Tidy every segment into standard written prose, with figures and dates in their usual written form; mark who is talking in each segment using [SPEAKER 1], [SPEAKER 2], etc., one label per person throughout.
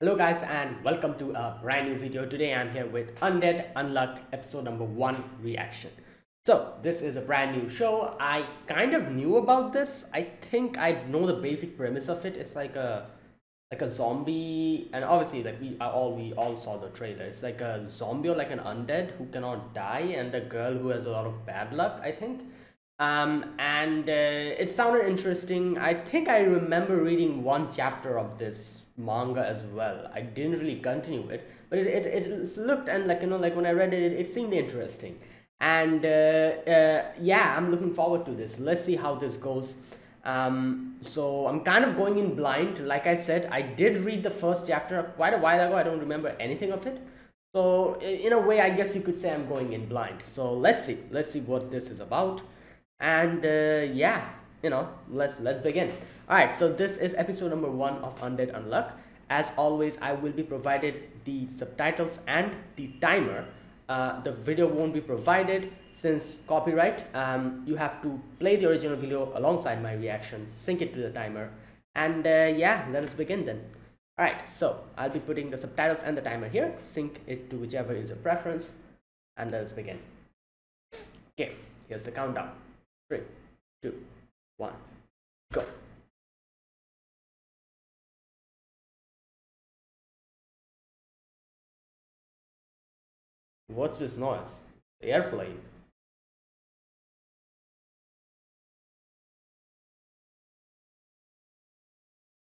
[SPEAKER 1] Hello guys and welcome to a brand new video. Today I'm here with Undead Unluck episode number 1 reaction. So this is a brand new show. I kind of knew about this. I think I know the basic premise of it. It's like a zombie, and obviously like we all saw the trailer. It's like a zombie or like an undead who cannot die, and a girl who has a lot of bad luck, I think. And it sounded interesting. I think I remember reading one chapter of this manga as well. I didn't really continue it, but it looked, and like when I read it, it seemed interesting. And yeah, I'm looking forward to this. Let's see how this goes. So I'm kind of going in blind. Like I said, I did read the first chapter quite a while ago. I don't remember anything of it. So in a way, I guess you could say I'm going in blind. So let's see what this is about. And yeah, let's begin. All right, so this is episode number 1 of Undead Unluck. As always, I will be provided the subtitles and the timer. The video won't be provided since copyright. You have to play the original video alongside my reaction, sync it to the timer, and yeah, let us begin then. All right, so I'll be putting the subtitles and the timer here. Sync it to whichever is your preference, and let us begin. Okay, here's the countdown. 3, 2, 1, go. What's this noise? The airplane.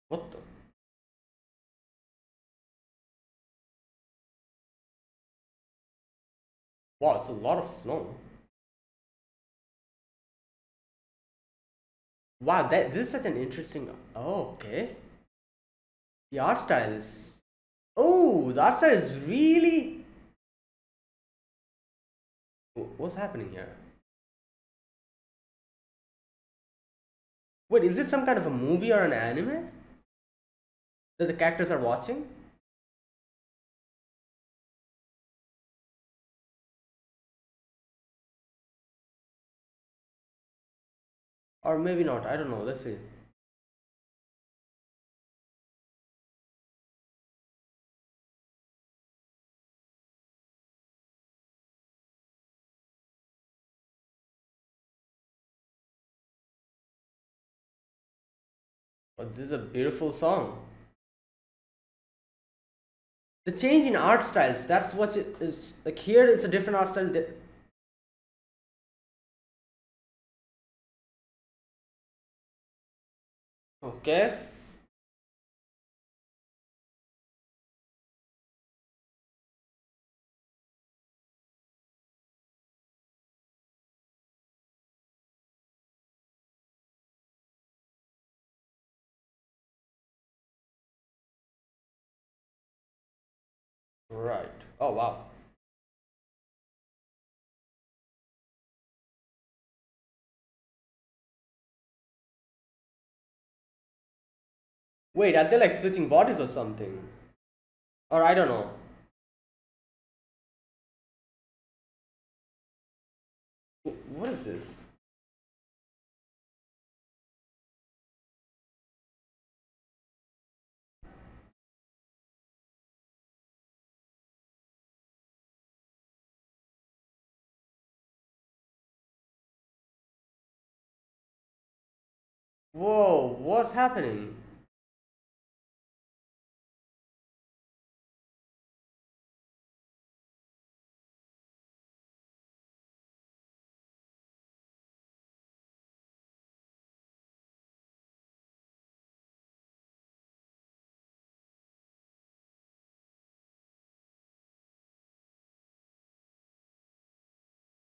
[SPEAKER 1] What the? Wow, it's a lot of snow. Wow, this is such an interesting. Oh, okay. The art style is. Oh, the art style is really. What's happening here? Wait, is this some kind of a movie or an anime that the characters are watching? Or maybe not. I don't know. Let's see. Oh, this is a beautiful song. The change in art styles, that's what it is. Like here, it's a different art style. Okay. Right. Oh, wow. Wait, are they like switching bodies or something? Or I don't know. What is this? Whoa, what's happening?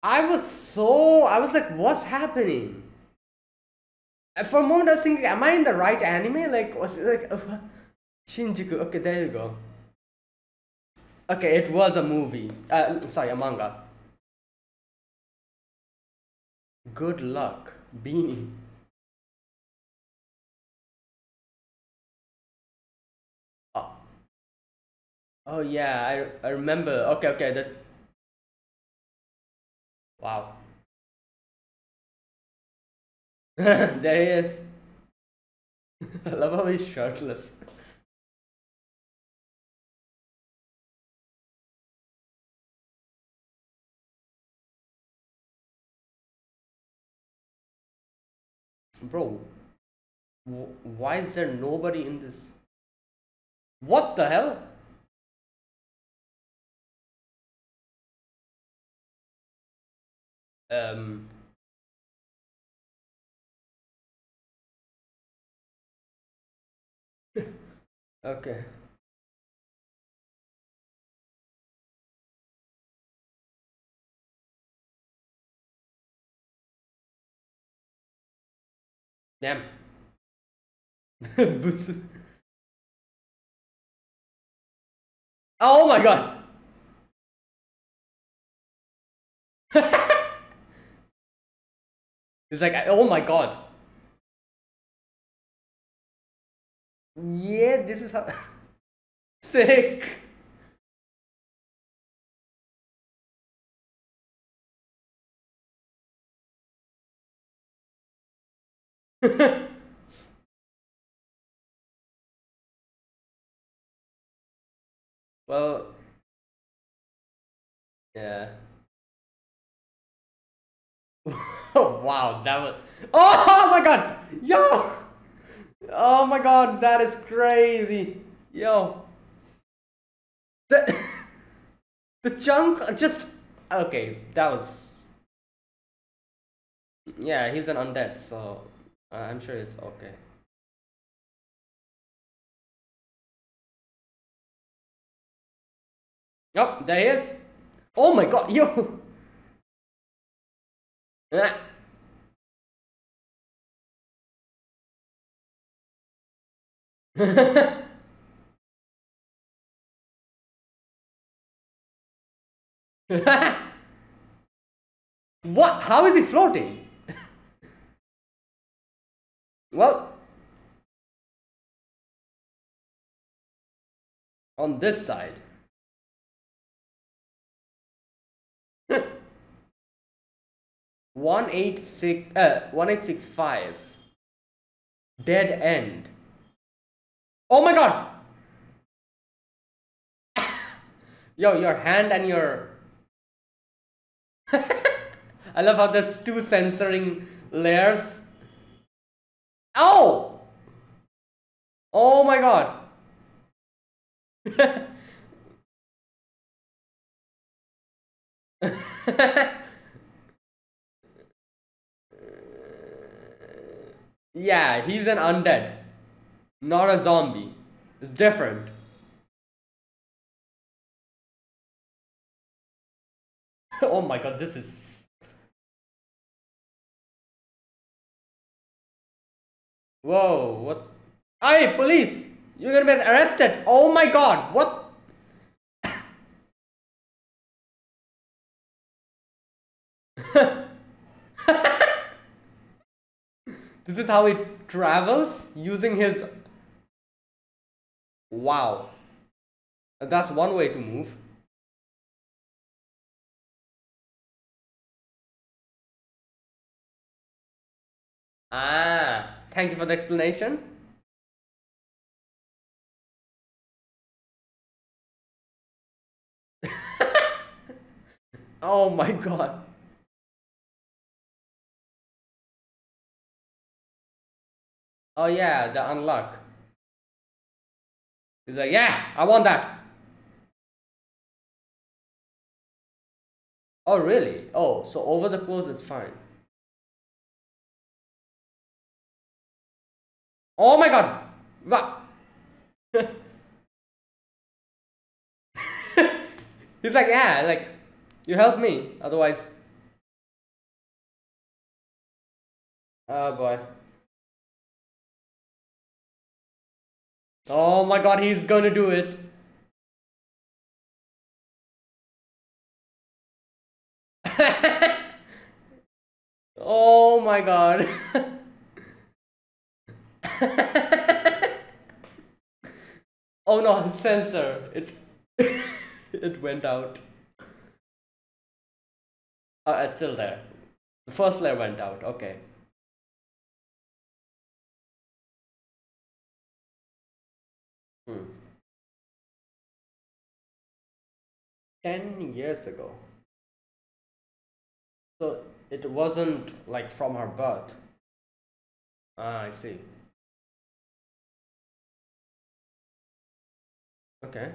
[SPEAKER 1] I was like, what's happening? And for a moment, I was thinking, am I in the right anime? Like, was it like Shinjuku? Okay, there you go. Okay, it was a movie. Sorry, a manga. Good luck, Beanie. Oh, oh yeah, I remember. Okay, okay, that. Wow. There he is. I love how he's shirtless. Bro, why is there nobody in this? What the hell? Um, okay. Damn. Oh my god. It's like, oh my god. Yeah, this is how. Sick. Well, yeah. Wow, that was. Oh my god! Yo! Oh my god, that is crazy. Yo. The, the chunk just. Okay, that was. Yeah, he's an undead, so I'm sure it's okay. Yup, there he is. Oh my god, yo! What? How is he floating? Well, on this side. 1865. Dead end. Oh my god! Yo, your hand and your. I love how there's two censoring layers. Oh! Oh my god! Yeah, he's an undead, not a zombie. It's different. Oh my god, this is. Whoa, what? Hey, police! You're gonna be arrested! Oh my god, what? This is how he travels using his. Wow. That's one way to move. Ah, thank you for the explanation. Oh my god. Oh yeah, the unlock. He's like, yeah, I want that. Oh really? Oh, so over the clothes is fine. Oh my god. What? He's like, yeah, like, you help me, otherwise. Oh boy. Oh my god, he's gonna do it. Oh my god. Oh no, sensor. It it went out. Oh, it's still there. The first layer went out. Okay. Hmm. 10 years ago. So it wasn't like from her birth. Ah, I see. Okay.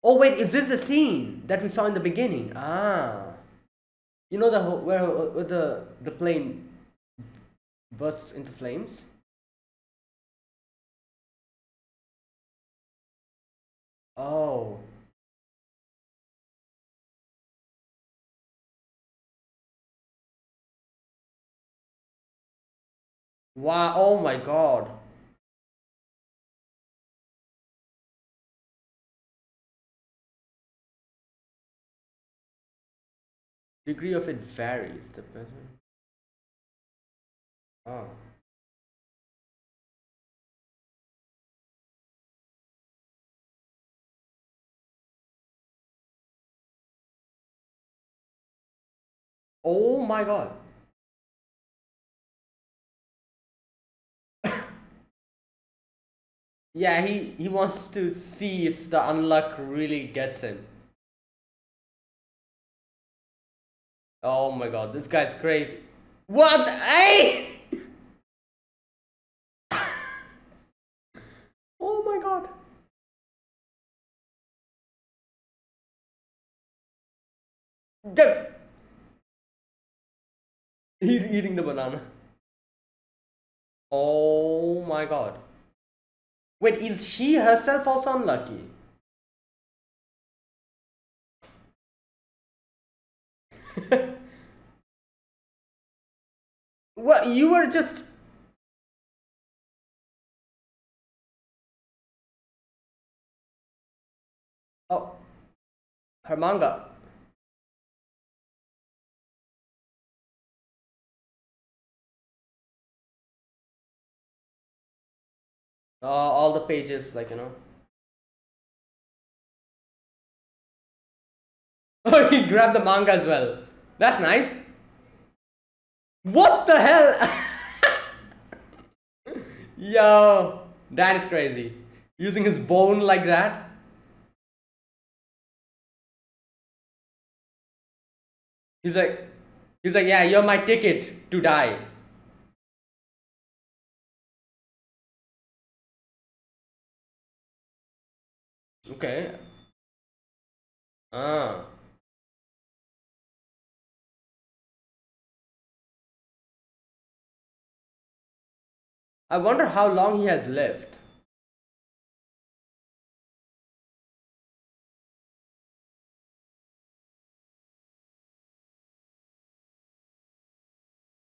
[SPEAKER 1] Oh wait, is this the scene that we saw in the beginning? Ah, you know the where the plane bursts into flames. Oh, wow! Oh my God! Degree of it varies. The person. Oh. Oh my God! Yeah, he wants to see if the unluck really gets him. Oh my God, this guy's crazy. What? Hey! Oh my God! The- He's eating the banana. Oh my God! Wait, is she herself also unlucky? What? You were just. Oh, her manga. All the pages, like, you know. Oh, he grabbed the manga as well. That's nice. What the hell? Yo, that is crazy. Using his bone like that. He's like, he's like, yeah, you're my ticket to die. Okay. Ah. I wonder how long he has lived.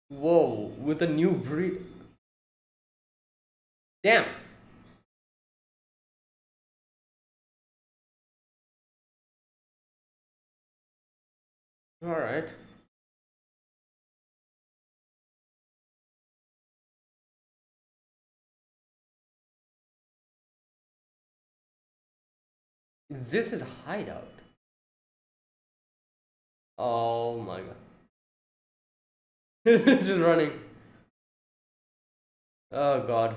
[SPEAKER 1] Whoa, with a new breed. Damn. All right. This is a hideout. Oh my God. Just running. Oh God.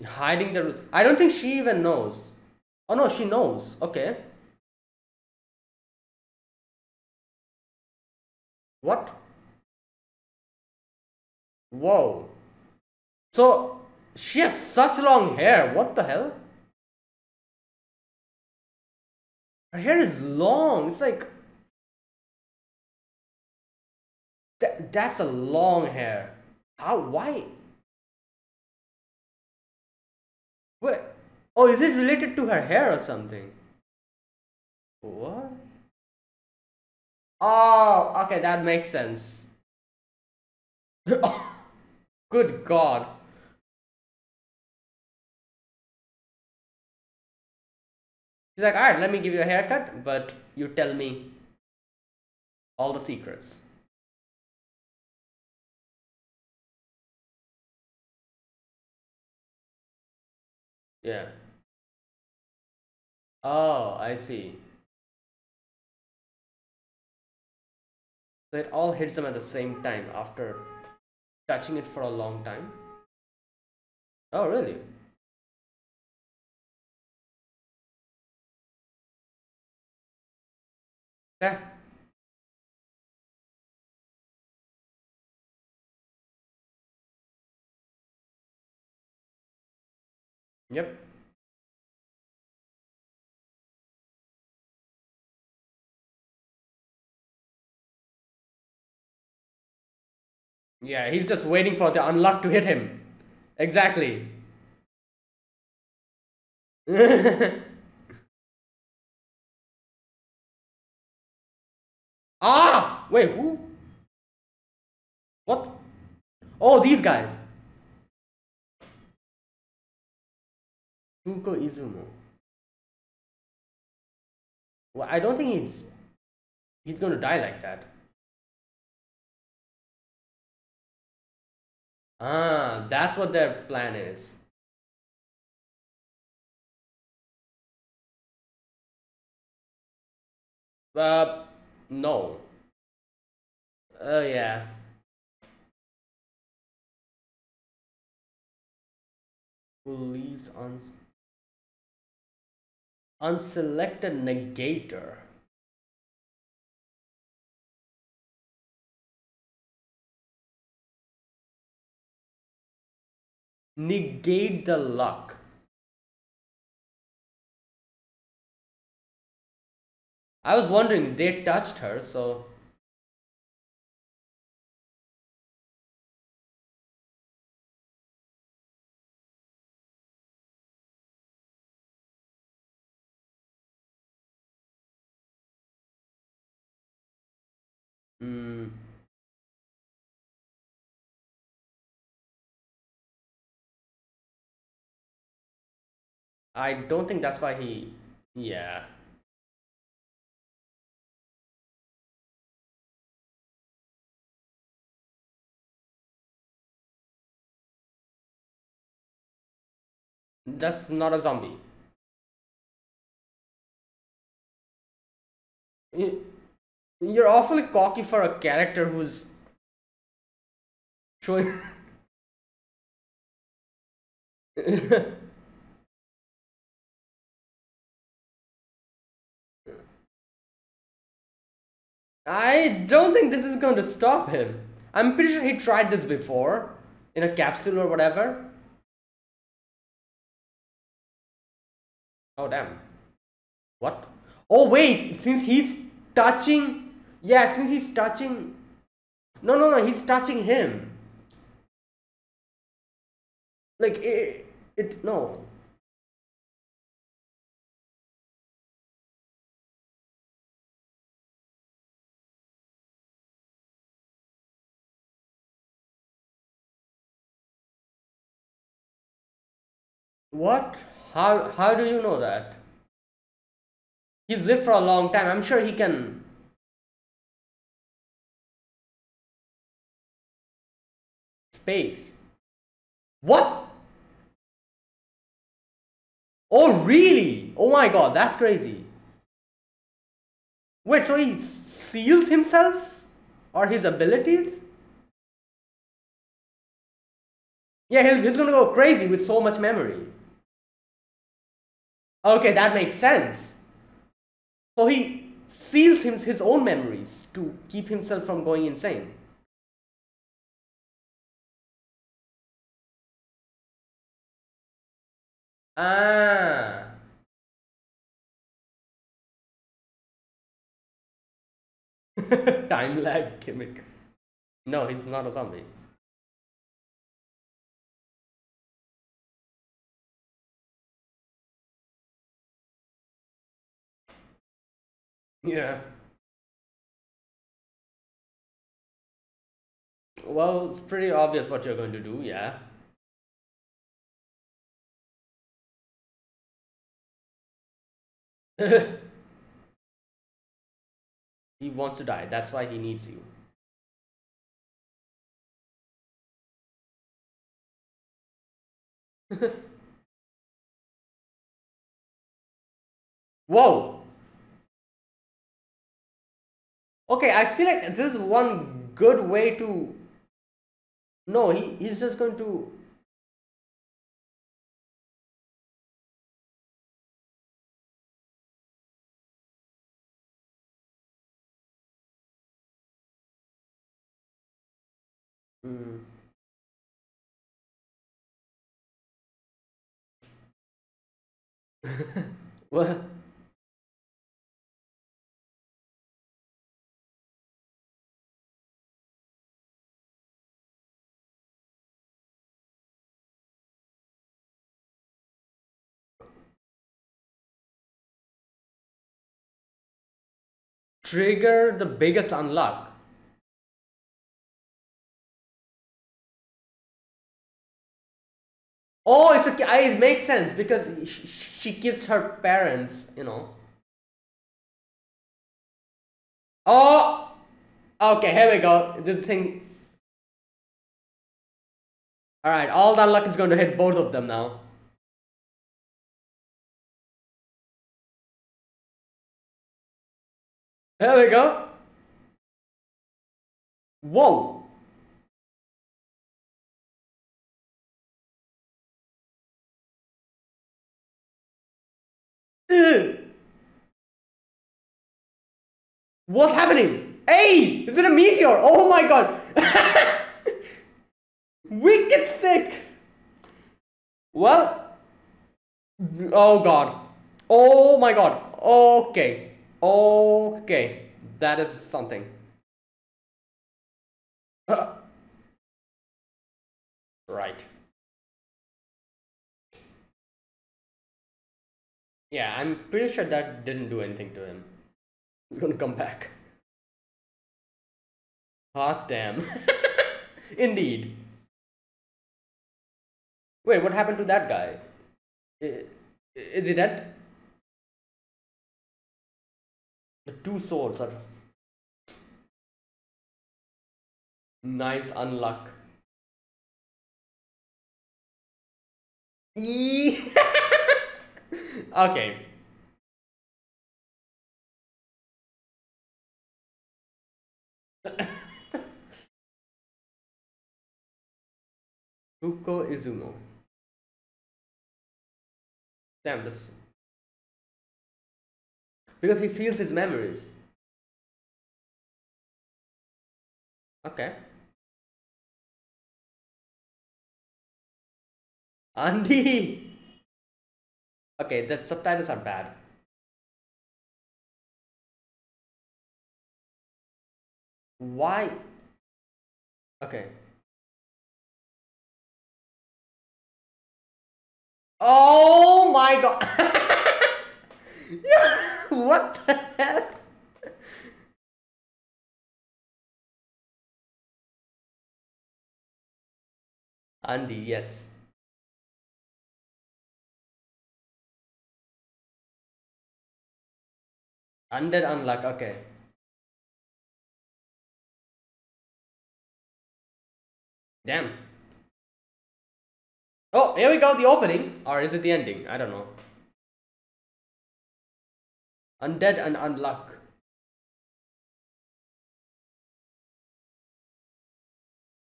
[SPEAKER 1] Hiding the root. I don't think she even knows. Oh no, she knows. Okay. What? Whoa. So she has such long hair. What the hell? Her hair is long. It's like that's a long hair. How? Why? Wait. Oh, is it related to her hair or something? What? Oh, okay, that makes sense. Good God. She's like, all right, let me give you a haircut, but you tell me all the secrets. Yeah. Oh, I see. So it all hits them at the same time after touching it for a long time. Oh, really? Okay. Yep. Yeah, he's just waiting for the unlock to hit him. Exactly. Ah! Wait, who? What? Oh, these guys. Tuko Izumo. Well, I don't think he's gonna die like that. Ah, that's what their plan is. Uh, no. Oh yeah. Who leaves on unselected negator? Negate the luck. I was wondering, they touched her, so. Hmm. I don't think that's why he. Yeah. That's not a zombie. You- You're awfully cocky for a character who's showing. I don't think this is going to stop him. I'm pretty sure he tried this before in a capsule or whatever. Oh, damn. What? Oh, wait, since he's touching. Yeah, since he's touching. No, no, no, he's touching him. Like, no. What? How do you know that? He's lived for a long time. I'm sure he can. Space. What? Oh, really? Oh my god, that's crazy. Wait, so he seals himself? Or his abilities? Yeah, he's gonna go crazy with so much memory. Okay, that makes sense. So he seals his own memories to keep himself from going insane. Ah. Time lag gimmick. No, he's not a zombie. Yeah. Well, it's pretty obvious what you're going to do, yeah. He wants to die. That's why he needs you. Whoa. Okay, I feel like this is one good way to. No, he's just going to. Mm. Well, trigger the biggest unlock. Oh, it makes sense because she kissed her parents, you know. Oh, okay, here we go. This thing. All right, all that luck is going to hit both of them now. Here we go. Whoa. Ugh. What's happening? Hey, is it a meteor? Oh my god. Wicked sick. Well, oh god. Oh my god. Okay. Okay. That is something. Right. Yeah, I'm pretty sure that didn't do anything to him. He's gonna come back. Hot damn. Indeed. Wait, what happened to that guy? Is he dead? The two swords are nice unluck. Eee. Okay. Fuko Izumo. Damn this. Because he seals his memories. Okay. Andy! Okay, the subtitles are bad. Why? Okay. Oh my god! What the hell? Andy, yes. Undead Unluck, okay. Damn. Oh, here we go, the opening. Or is it the ending? I don't know. Undead and Unluck.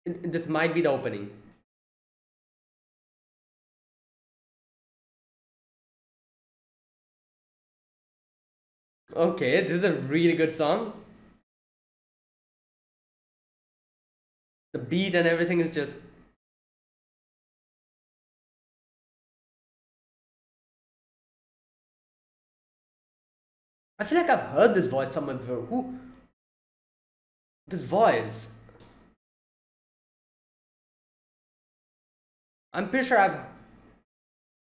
[SPEAKER 1] This might be the opening. Okay, this is a really good song. The beat and everything is just... I feel like I've heard this voice somewhere before. Who? This voice. I'm pretty sure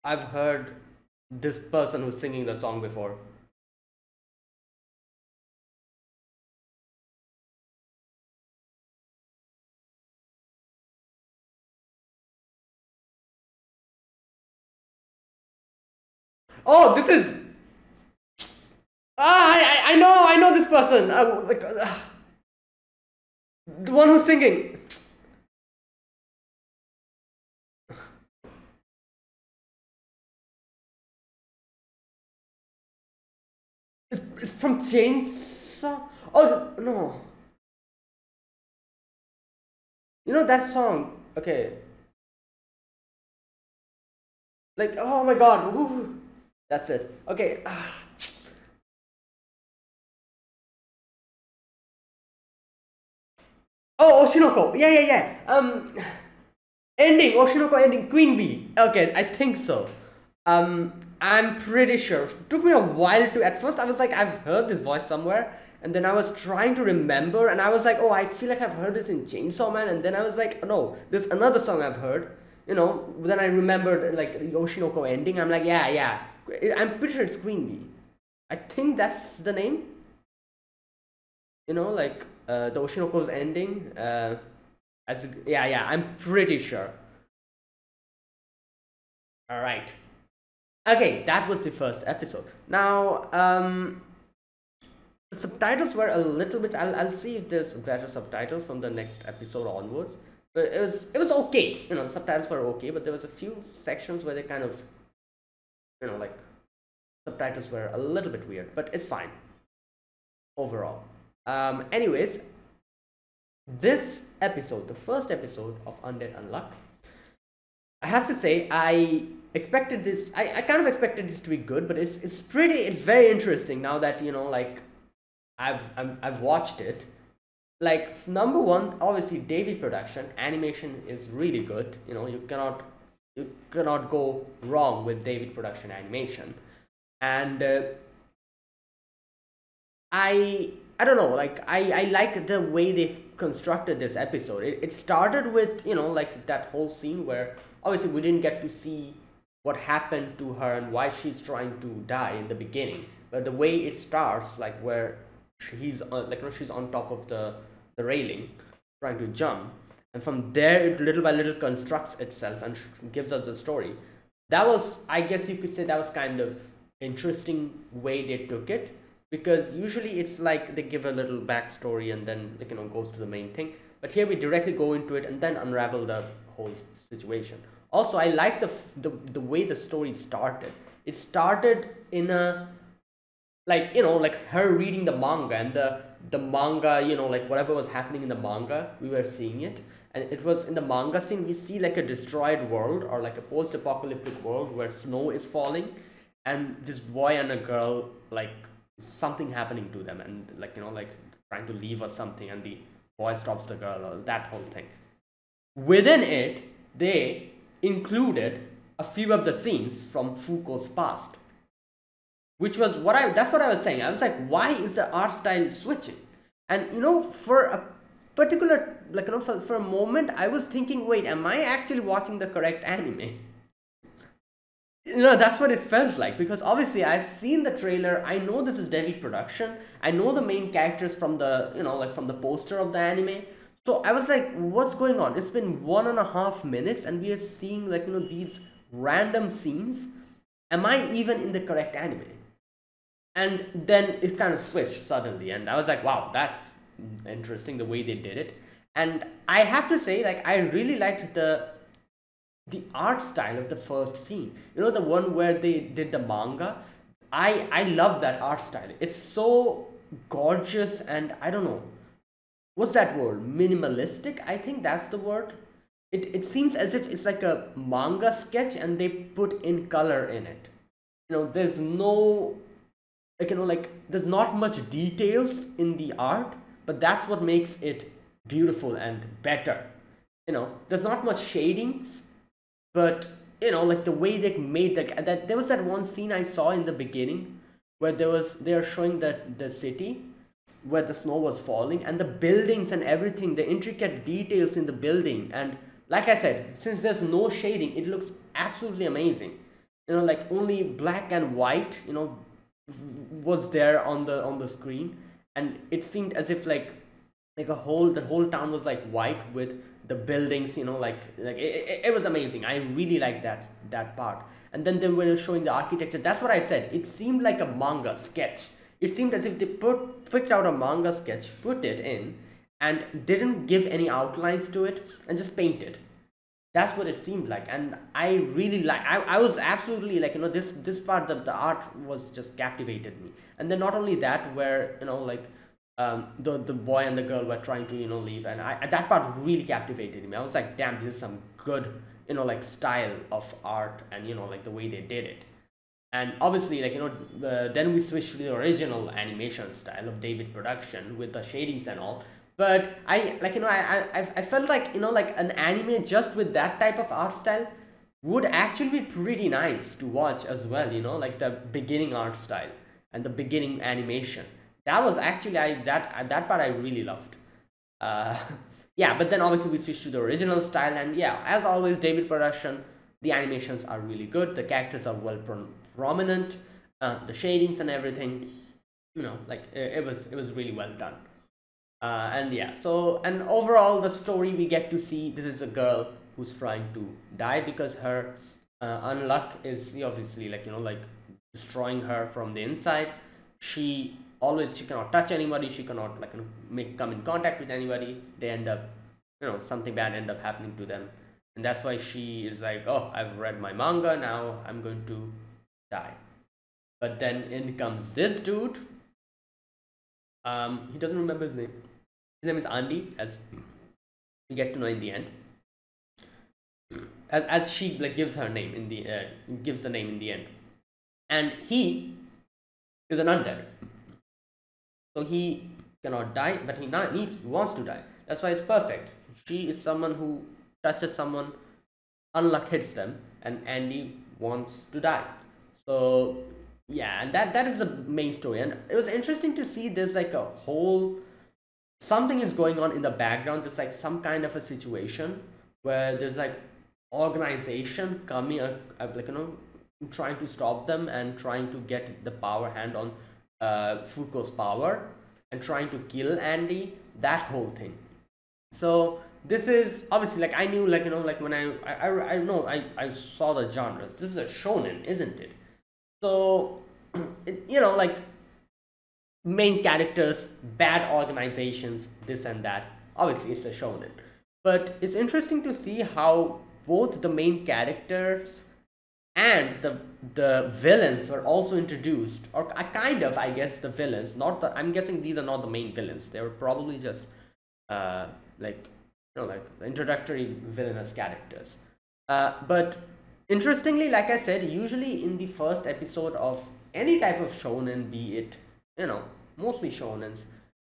[SPEAKER 1] I've heard this person who's singing the song before. Oh, this is... I know this person. The one who's singing. It's from Chainsaw. Oh no. You know that song? Okay. Like, oh my god. Woo. That's it. Okay. Oh, Oshinoko. Yeah. Ending, Oshinoko ending, Queen Bee. Okay, I think so. I'm pretty sure. It took me a while to. At first, I was like, I've heard this voice somewhere, and then I was trying to remember, and I was like, oh, I feel like I've heard this in Chainsaw Man, and then I was like, no, there's another song I've heard. Then I remembered like the Oshinoko ending. I'm like, yeah. I'm pretty sure it's Queen Bee. I think that's the name. The Oshinoko's ending. Yeah, I'm pretty sure. All right. Okay, that was the first episode. Now, the subtitles were a little bit. I'll see if there's better subtitles from the next episode onwards. But it was okay. The subtitles were okay, but there was a few sections where they kind of, like subtitles were a little bit weird. But it's fine overall. Anyways, this episode, the first episode of Undead Unluck, I have to say I expected this. I kind of expected this to be good, but it's very interesting now that like I've watched it. Like number one, obviously David production animation is really good. You cannot go wrong with David production animation, and I don't know, like I like the way they constructed this episode. It started with like that whole scene where obviously we didn't get to see what happened to her and why she's trying to die in the beginning, but the way it starts, like where she's she's on top of the railing trying to jump, and from there it little by little constructs itself and gives us the story. That was, I guess you could say, that was kind of interesting way they took it, because usually it's like they give a little backstory and then goes to the main thing, but here we directly go into it and then unravel the whole situation. Also, I like the way the story started. It started in a like her reading the manga, and the manga, like whatever was happening in the manga, we were seeing it. And it was in the manga scene, we see like a destroyed world, or like a post-apocalyptic world where snow is falling, and this boy and a girl, like something happening to them, and like trying to leave or something, and the boy stops the girl, or that whole thing. Within it, they included a few of the scenes from Foucault's past, which was that's what I was saying. I was like, why is the art style switching? And for a particular, for a moment, I was thinking, wait, am I actually watching the correct anime? That's what it felt like, because obviously I've seen the trailer. I know this is David production. I know the main characters from the from the poster of the anime. So I was like, what's going on? It's been 1.5 minutes and we are seeing these random scenes. Am I even in the correct anime? And then it kind of switched suddenly, and I was like, wow, that's interesting the way they did it. And I have to say, like, I really liked the art style of the first scene. The one where they did the manga. I love that art style. It's so gorgeous, and I don't know, what's that word? Minimalistic, I think that's the word. It seems as if it's like a manga sketch and they put in color in it. There's no, there's not much details in the art, but that's what makes it beautiful and better. There's not much shadings, but like the way they made that there was that one scene I saw in the beginning where they're showing the city where the snow was falling, and the buildings and everything, the intricate details in the building. And like I said, since there's no shading, it looks absolutely amazing. Like only black and white was there on the screen, and it seemed as if like the whole town was like white with the buildings, it was amazing. I really liked that part. And then they were showing the architecture. That's what I said, it seemed like a manga sketch. It seemed as if they picked out a manga sketch, put it in, and didn't give any outlines to it, and just painted. That's what it seemed like. And I really I was absolutely this part of the art was just captivated me. And then not only that, where the boy and the girl were trying to leave, and that part really captivated me. I was like, damn, this is some good style of art, and the way they did it. And obviously then we switched to the original animation style of David production with the shadings and all. But I like, I felt like, like an anime just with that type of art style would actually be pretty nice to watch as well, like the beginning art style and the beginning animation. That was actually, that part I really loved. uh yeah, but then obviously we switched to the original style, and yeah, as always, David production, the animations are really good, the characters are well prominent, the shadings and everything, like it was really well done. And yeah, so, and overall the story, we get to see this is a girl who's trying to die because her unluck is obviously, like, like destroying her from the inside. She cannot touch anybody, she cannot, like, come in contact with anybody. They end up, something bad end up happening to them, and that's why she is like, oh, I've read my manga, now I'm going to die. But then in comes this dude. He doesn't remember his name. His name is Andy, as we get to know in the end. As she, like, gives her name in the gives the name in the end, and he is an undead, so he cannot die, but he wants to die. That's why it's perfect. She is someone who touches someone, unluck hits them, and Andy wants to die. So yeah, and that is the main story, and it was interesting to see there's like a whole something is going on in the background. There's like some kind of a situation where there's like organization coming, like, trying to stop them and trying to get the power hand on Fuko's power and trying to kill Andy, that whole thing. So this is obviously, like, I knew, like, like when I know I saw the genres. This is a shonen, isn't it? So like, main characters, bad organizations, this and that. Obviously, it's a shonen, but it's interesting to see how both the main characters and the villains were also introduced, or kind of, I guess, the villains. Not the. I'm guessing these are not the main villains. They were probably just like, like introductory villainous characters. But interestingly, like I said, usually in the first episode of any type of shonen, be it, mostly shonens,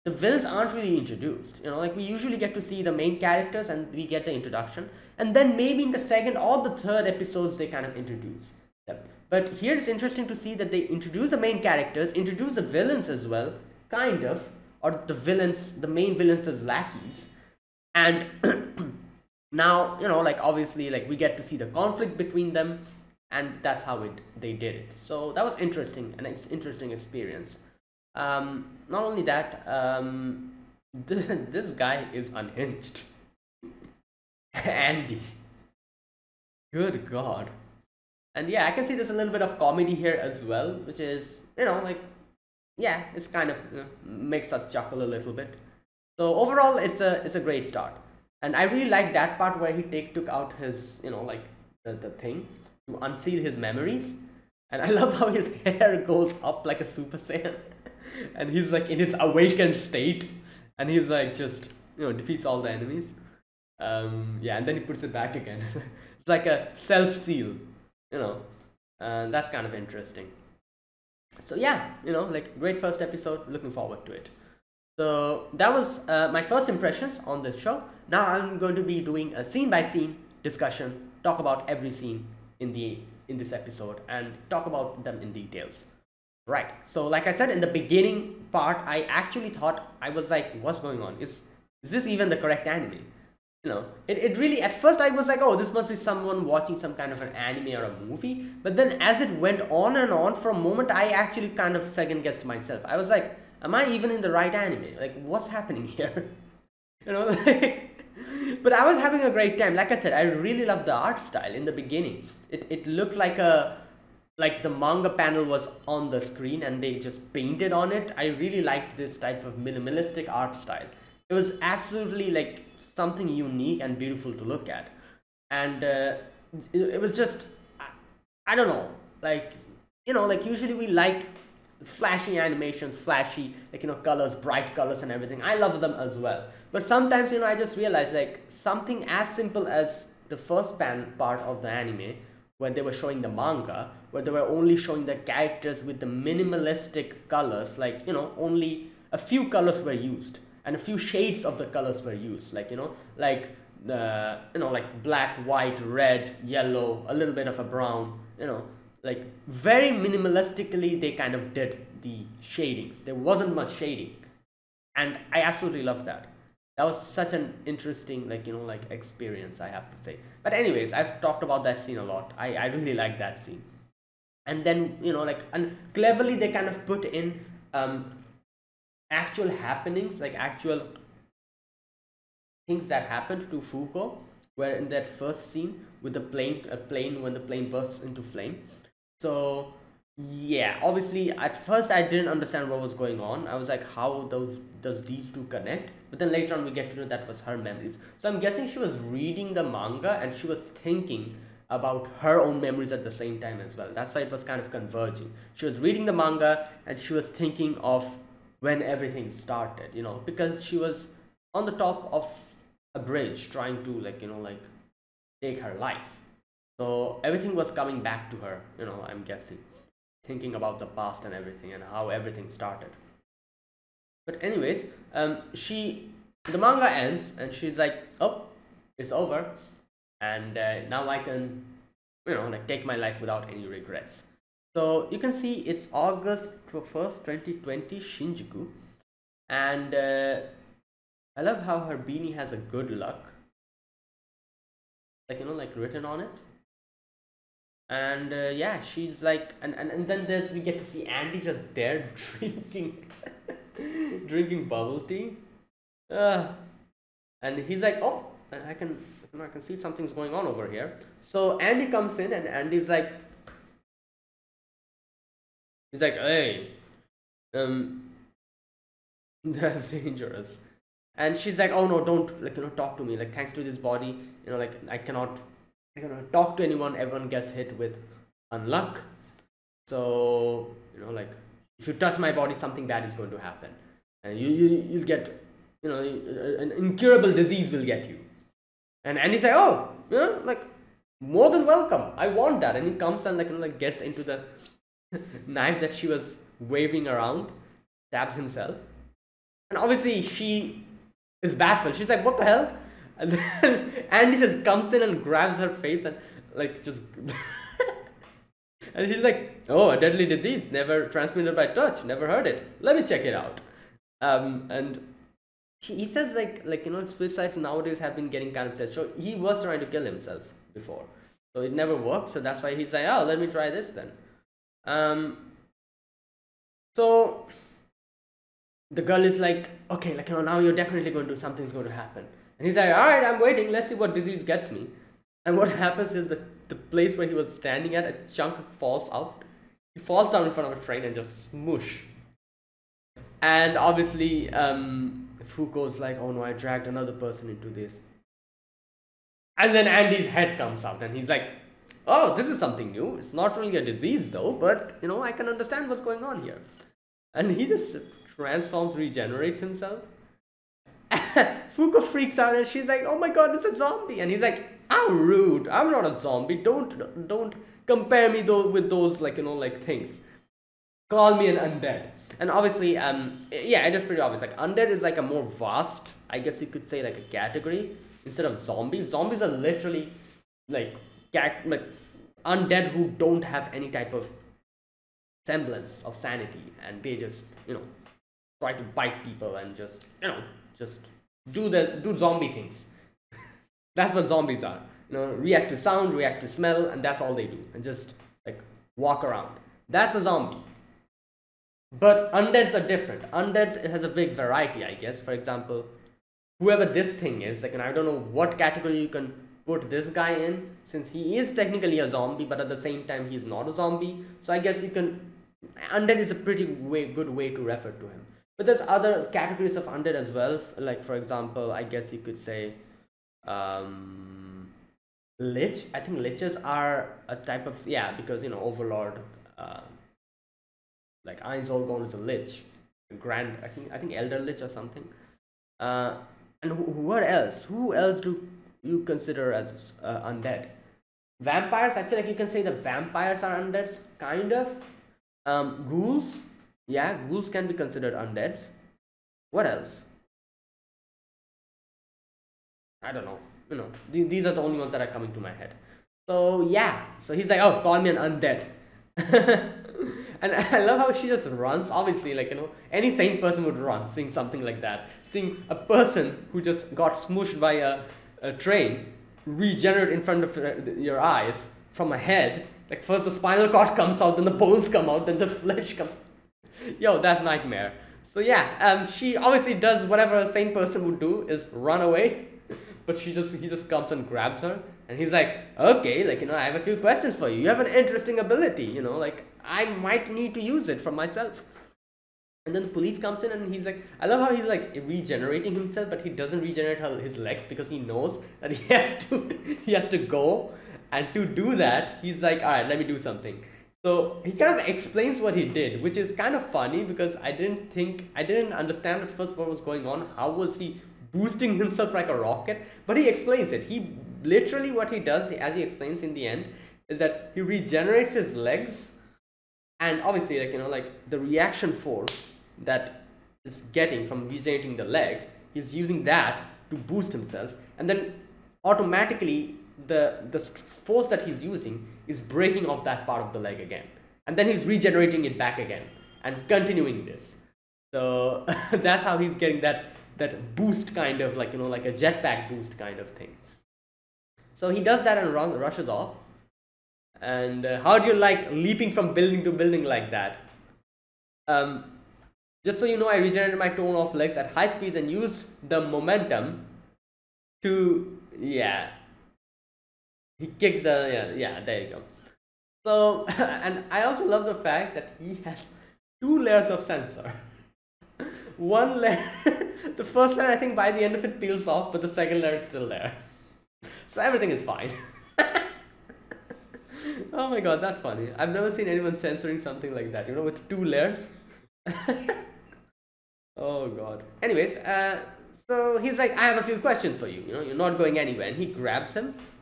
[SPEAKER 1] the villains aren't really introduced. Like, we usually get to see the main characters and we get the introduction, and then maybe in the second or the third episodes they kind of introduce them. But here it's interesting to see that they introduce the main characters, introduce the villains as well, kind of, or the main villains as lackeys, and now, like, obviously, like, we get to see the conflict between them, and that's how they did it. So that was interesting, an interesting experience. Not only that, this guy is unhinged. Andy, good god. And yeah, I can see there's a little bit of comedy here as well, which is, like, yeah, it's kind of, makes us chuckle a little bit. So overall, it's a great start, and I really like that part where he took out his, like, the thing to unseal his memories, and I love how his hair goes up like a Super Saiyan, and he's like in his awakened state, and he's like just, defeats all the enemies. Yeah, and then he puts it back again. It's like a self-seal, and that's kind of interesting. So yeah, like, great first episode, looking forward to it. So that was my first impressions on this show. Now I'm going to be doing a scene by scene discussion, talk about every scene in this episode and talk about them in details. Right, so like I said, in the beginning part, I actually thought, I was like, what's going on? Is this even the correct anime? It really, at first I was like, oh, this must be someone watching some kind of an anime or a movie. But then as it went on and on, for a moment, I actually kind of second guessed myself. I was like, am I even in the right anime? Like, what's happening here? Like, but I was having a great time. Like I said, I really loved the art style in the beginning. It looked like the manga panel was on the screen and they just painted on it. I really liked this type of minimalistic art style. It was absolutely, like, something unique and beautiful to look at, and it was just, I don't know, like, like, usually we like flashy animations, flashy, like, colors, bright colors and everything. I love them as well, but sometimes, I just realized, like, something as simple as the first part of the anime, where they were showing the manga, where they were only showing the characters with the minimalistic colors, like, only a few colors were used, and a few shades of the colors were used, like like the like black, white, red, yellow, a little bit of a brown, like very minimalistically they kind of did the shadings. There wasn't much shading, and I absolutely love that. That was such an interesting, like like experience, I have to say. But anyways, I've talked about that scene a lot. I really like that scene. And then like, and cleverly they kind of put in actual happenings, like actual things that happened to Foucault, where in that first scene with the plane, when the plane bursts into flame. So yeah, obviously at first I didn't understand what was going on. I was like, how does these two connect? But then later on we get to know that was her memories. So I'm guessing she was reading the manga and she was thinking about her own memories at the same time as well. That's why it was kind of converging. She was reading the manga and she was thinking of when everything started, because she was on the top of a bridge trying to, like like take her life. So everything was coming back to her, I'm guessing, thinking about the past and everything and how everything started. But anyways, the manga ends and she's like, oh, it's over, and now I can like take my life without any regrets. So you can see it's August 1st, 2020, Shinjuku, and I love how her beanie has a good luck, like like written on it. And yeah, she's like, and then we get to see Andy just there drinking drinking bubble tea, and he's like, oh, I can see something's going on over here. So Andy comes in and Andy's like, hey, that's dangerous. And she's like, oh no, don't, like talk to me, like thanks to this body, like I cannot talk to anyone. Everyone gets hit with unluck. So like if you touch my body, something bad is going to happen, and you'll get an incurable disease will get you. And he's like, oh, like more than welcome, I want that. And he comes and like gets into the knife that she was waving around, stabs himself, and obviously she is baffled. She's like, what the hell? And then Andy just comes in and grabs her face and like just and he's like, oh, a deadly disease, never transmitted by touch, never heard it, let me check it out. And he says like suicides nowadays have been getting kind of sad. So he was trying to kill himself before, so it never worked. So that's why he's like, oh, let me try this then. So the girl is like, okay, like now you're definitely going to, something's going to happen. And he's like, all right, I'm waiting, let's see what disease gets me. And what happens is the place where he was standing at, a chunk falls out. He falls down in front of a train and just smoosh. And obviously Foucault's like, oh no, I dragged another person into this. And then Andy's head comes out and he's like, oh, this is something new. It's not really a disease though, but I can understand what's going on here. And he just transforms, regenerates himself. Foucault freaks out and she's like, oh my god, it's a zombie. And he's like, how rude, I'm not a zombie, don't compare me with those like things, call me an undead. And obviously yeah, it is pretty obvious, like undead is like a more vast, I guess you could say, like a category instead of zombies. Zombies are literally like undead who don't have any type of semblance of sanity, and they just try to bite people and just just do zombie things. That's what zombies are. React to sound, react to smell, and that's all they do, and just like walk around. That's a zombie. But undeads are different. Undeads, it has a big variety, I guess. For example, whoever this thing is, like, and I don't know what category you can put this guy in, since he is technically a zombie, but at the same time he's not a zombie. So I guess you can, undead is a pretty good way to refer to him. But there's other categories of undead as well. Like for example, I guess you could say lich. I think liches are a type of, yeah, because Overlord, like Ainz Olgon is a lich, grand, I think Elder Lich or something. And what else? Who else do you consider as undead? Vampires. I feel like you can say that vampires are undeads, kind of. Ghouls. Yeah, ghouls can be considered undeads. What else? I don't know. These are the only ones that are coming to my head. So yeah, so he's like, oh, call me an undead. And I love how she just runs. Obviously, like, any sane person would run seeing something like that. Seeing a person who just got smooshed by a train regenerate in front of your eyes from a head. Like, first the spinal cord comes out, then the bones come out, then the flesh comes. Yo, that's nightmare. So yeah, she obviously does whatever a sane person would do, is run away. But he just comes and grabs her, and he's like, okay, like, I have a few questions for you. You have an interesting ability, like I might need to use it for myself. And then the police comes in, and he's like, I love how he's like regenerating himself, but he doesn't regenerate his legs because he knows that he has to go. And to do that, he's like, all right, let me do something. So he kind of explains what he did, which is kind of funny because I didn't understand at first what was going on. How was he boosting himself like a rocket? But he explains it. He literally, what he does, as he explains in the end, is that he regenerates his legs, and obviously, like the reaction force that is getting from regenerating the leg, he's using that to boost himself, and then automatically the force that he's using is breaking off that part of the leg again, and then he's regenerating it back again and continuing this. So that's how he's getting that boost, kind of like like a jetpack boost kind of thing. So he does that and rushes off. And how do you like leaping from building to building like that? Just so you know, I regenerated my torn off legs at high speeds and used the momentum to, yeah, he kicked the, yeah, there you go. So, and I also love the fact that he has 2 layers of sensor. One layer, the first layer, I think by the end of it peels off, but the second layer is still there. So everything is fine. Oh my god, that's funny. I've never seen anyone censoring something like that, with 2 layers. Oh god. Anyways, so he's like, I have a few questions for you. You're not going anywhere. And he grabs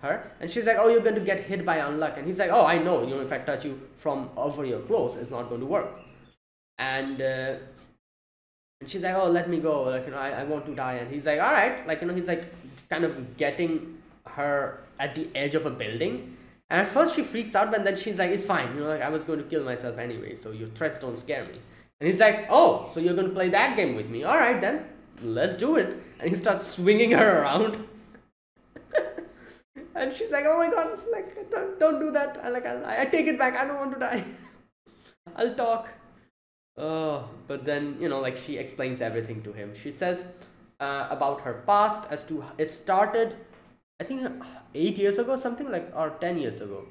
[SPEAKER 1] her, and she's like, oh, you're going to get hit by unluck. And he's like, oh, I know. If I touch you from over your clothes, it's not going to work. And she's like, oh, let me go. Like, I want to die. And he's like, all right. Like, he's like kind of getting her at the edge of a building. And at first she freaks out, but then she's like, it's fine. Like, I was going to kill myself anyway, so your threats don't scare me. And he's like, oh, so you're going to play that game with me? All right, then. Let's do it. And he starts swinging her around. And she's like, oh my god, like, don't do that. I take it back. I don't want to die. I'll talk. But then, like, she explains everything to him. She says about her past, as to it started, I think 8 years ago, something like, or 10 years ago.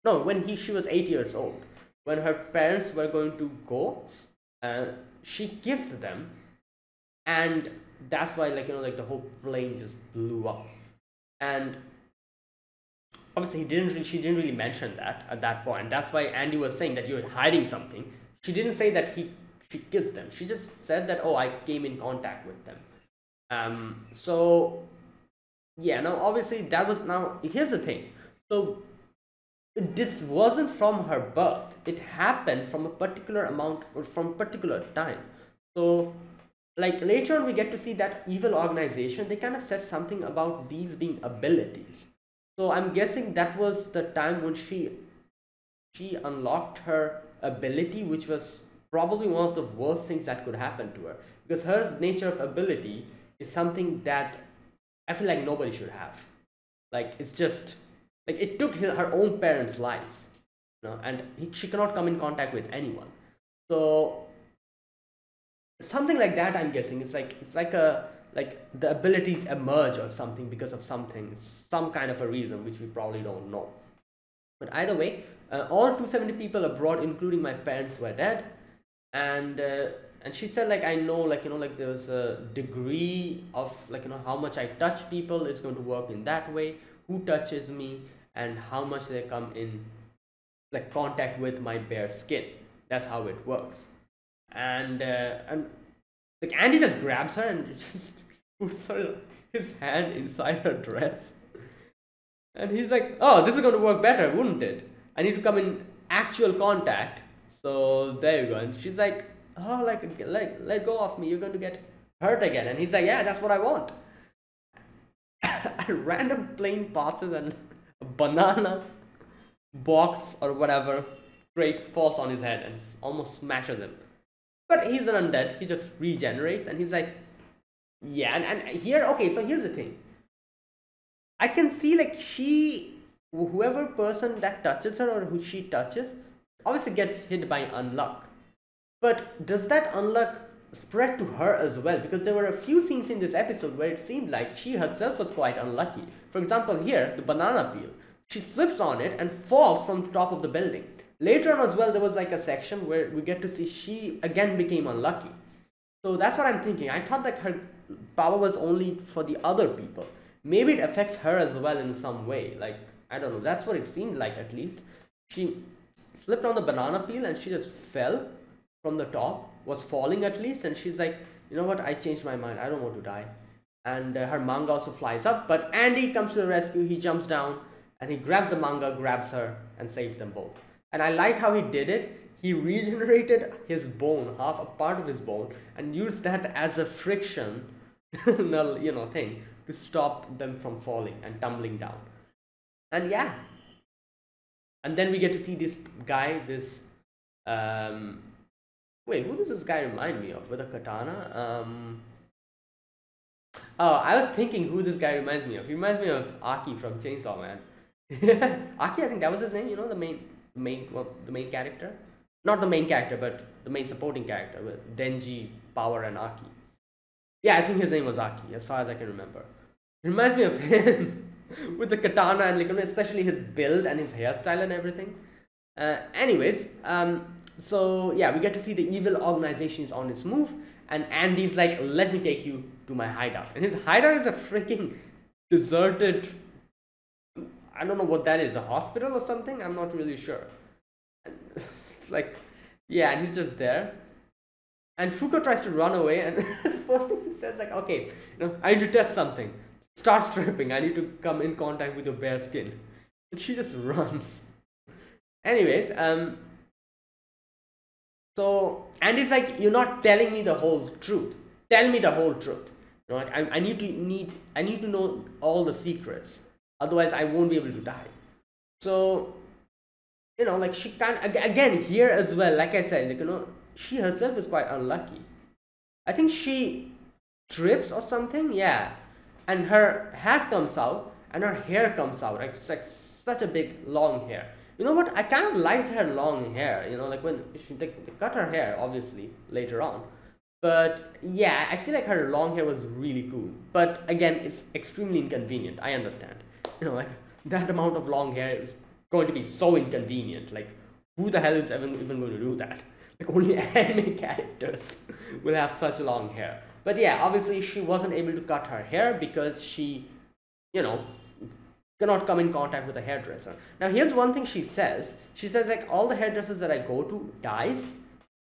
[SPEAKER 1] No, when she was 8 years old. When her parents were going to go, she kissed them, and that's why, like, like the whole plane just blew up. And obviously she didn't really mention that at that point. That's why Andy was saying that you're hiding something. She didn't say that she kissed them. She just said that, oh, I came in contact with them. So yeah, now obviously that was, now here's the thing. So this wasn't from her birth. It happened from a particular amount, or from a particular time. So like later on we get to see that evil organization, they kind of said something about these being abilities. So I'm guessing that was the time when she unlocked her ability, which was probably one of the worst things that could happen to her, because her nature of ability is something that I feel like nobody should have. Like, it's just like, it took her own parents' lives, and she cannot come in contact with anyone. So something like that, I'm guessing, it's like the abilities emerge or something because of something, some kind of a reason which we probably don't know. But either way, all 270 people abroad, including my parents, were dead. And she said, like, I know, like, like there's a degree of, like, how much I touch people is going to work in that way, who touches me, and how much they come in, like, contact with my bare skin. That's how it works. And like, Andy just grabs her and just puts his hand inside her dress. And he's like, oh, this is going to work better, wouldn't it? I need to come in actual contact. So there you go. And she's like, oh, like let go of me, you're going to get hurt again. And he's like, yeah, that's what I want. a random plane passes and a banana box or whatever crate falls on his head and almost smashes him. But he's an undead, he just regenerates, and he's like, yeah, and here, okay, so here's the thing. I can see like whoever person that touches her or who she touches, obviously gets hit by unluck. But does that unluck spread to her as well? Because there were a few scenes in this episode where it seemed like she herself was quite unlucky. For example, here, the banana peel. She slips on it and falls from the top of the building. Later on as well, there was like a section where we get to see she again became unlucky. So that's what I'm thinking. I thought that her power was only for the other people. Maybe it affects her as well in some way. Like, I don't know. That's what it seemed like, at least. She slipped on the banana peel and she just fell from the top, was falling at least, and she's like, you know what, I changed my mind, I don't want to die. And her manga also flies up, but Andy comes to the rescue. He jumps down and he grabs the manga, grabs her, and saves them both. And I like how he did it. He regenerated his bone, half a part of his bone, and used that as a friction thing to stop them from falling and tumbling down. And yeah, and then we get to see this guy, this wait, who does this guy remind me of with a katana? Oh, I was thinking who this guy reminds me of. He reminds me of Aki from Chainsaw Man. Aki, I think that was his name. You know, the main character. Not the main character, but the main supporting character with Denji, Power, and Aki. Yeah, I think his name was Aki, as far as I can remember. It reminds me of him with the katana and like, especially his build and his hairstyle and everything. Anyways, so yeah, we get to see the evil organization is on its move, and Andy's like, let me take you to my hideout. And his hideout is a freaking deserted, I don't know what that is, a hospital or something? I'm not really sure. And it's like, yeah, and he's just there. And Fuko tries to run away, and this person says like, okay, I need to test something. Start stripping, I need to come in contact with your bare skin. And she just runs. Anyways, so Andy's like, you're not telling me the whole truth. Tell me the whole truth. Like, I need to know all the secrets. Otherwise, I won't be able to die. So, like she can't, again, here as well, like I said, like, she herself is quite unlucky. I think she trips or something, yeah. And her hat comes out and her hair comes out. Like, it's like such a big long hair. You know what? I kind of liked her long hair. Like when they cut her hair, obviously, later on. But yeah, I feel like her long hair was really cool. But again, it's extremely inconvenient. I understand. Like that amount of long hair is going to be so inconvenient. Like, who the hell is even going to do that? Like, only anime characters will have such long hair. But yeah, obviously she wasn't able to cut her hair because she, cannot come in contact with a hairdresser. Now here's one thing she says. She says like, all the hairdressers that I go to dies